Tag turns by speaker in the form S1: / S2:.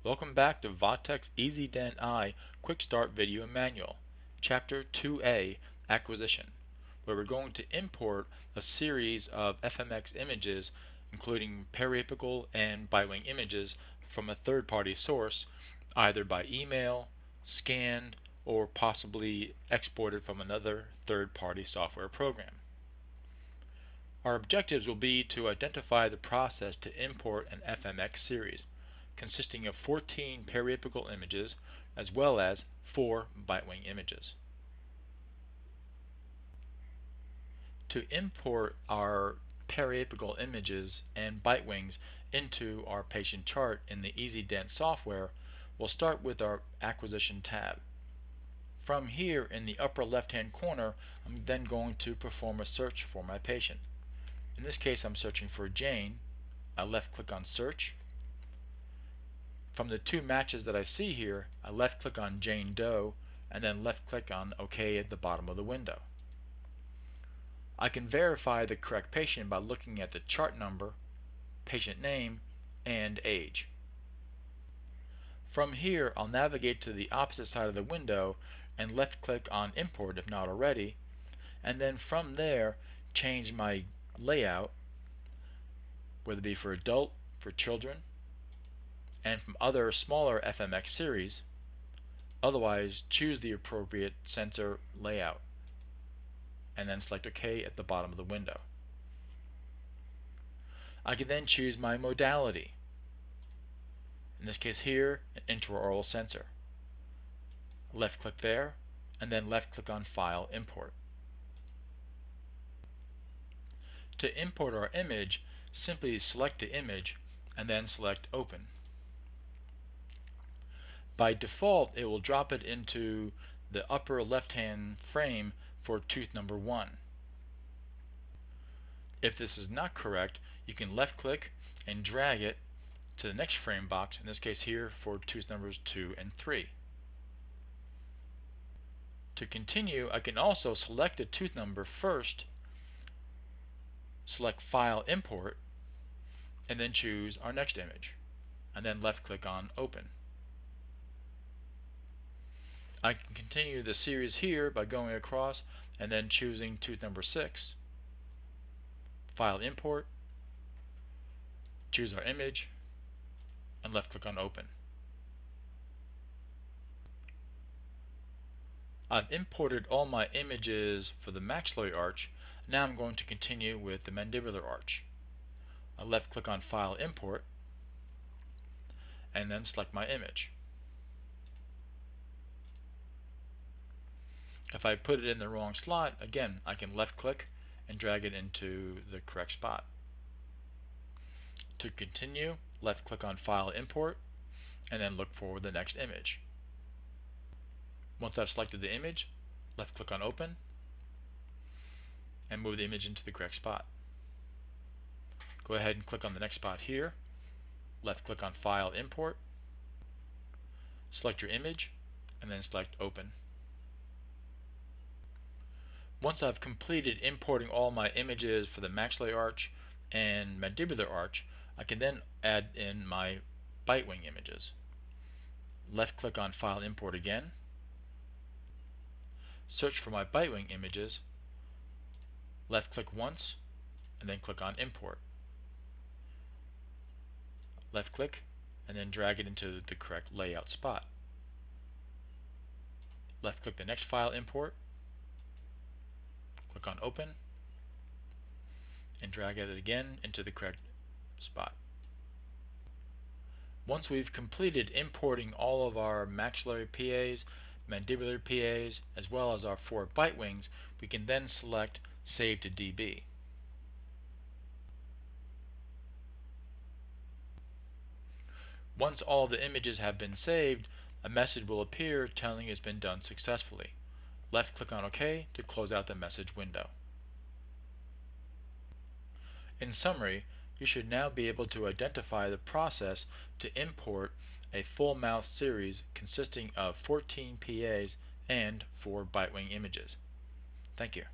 S1: Welcome back to Vatek's EZDent I Quick Start Video Manual, Chapter 2A, Acquisition, where we're going to import a series of FMX images, including periapical and bitewing images, from a third-party source, either by email, scanned, or possibly exported from another third-party software program. Our objectives will be to identify the process to import an FMX series, consisting of 14 periapical images as well as 4 bitewing images. To import our periapical images and bitewings into our patient chart in the EZDent software, we'll start with our Acquisition tab. From here, in the upper left-hand corner, I'm then going to perform a search for my patient. In this case, I'm searching for Jane. I left-click on Search. From the two matches that I see here, I left-click on Jane Doe and then left-click on OK at the bottom of the window. I can verify the correct patient by looking at the chart number, patient name, and age. From here, I'll navigate to the opposite side of the window and left-click on Import if not already, and then from there change my layout, whether it be for adult, for children, and from other smaller FMX series. Otherwise, choose the appropriate sensor layout and then select OK at the bottom of the window. I can then choose my modality. In this case here, an intraoral sensor. Left click there and then left click on File Import. To import our image, simply select the image and then select Open. By default, it will drop it into the upper left-hand frame for tooth number 1. If this is not correct, you can left-click and drag it to the next frame box, in this case here for tooth numbers 2 and 3. To continue, I can also select a tooth number first, select File Import, and then choose our next image, and then left-click on Open. I can continue the series here by going across and then choosing tooth number 6, File Import, choose our image, and left-click on Open. I've imported all my images for the maxillary arch. Now I'm going to continue with the mandibular arch. I left-click on File Import, and then select my image. If I put it in the wrong slot, again, I can left-click and drag it into the correct spot. To continue, left-click on File Import, and then look for the next image. Once I've selected the image, left-click on Open, and move the image into the correct spot. Go ahead and click on the next spot here, left-click on File Import, select your image, and then select Open. Once I've completed importing all my images for the maxillary arch and mandibular arch, I can then add in my bitewing images. Left-click on File Import again, search for my bitewing images, left-click once, and then click on Import. Left-click, and then drag it into the correct layout spot. Left-click the next file import, click on Open, and drag it again into the correct spot. Once we've completed importing all of our maxillary PAs, mandibular PAs, as well as our 4 bitewings, we can then select Save to DB. Once all the images have been saved, a message will appear telling it's been done successfully. Left-click on OK to close out the message window. In summary, you should now be able to identify the process to import a full mouth series consisting of 14 PAs and 4 bitewing images. Thank you.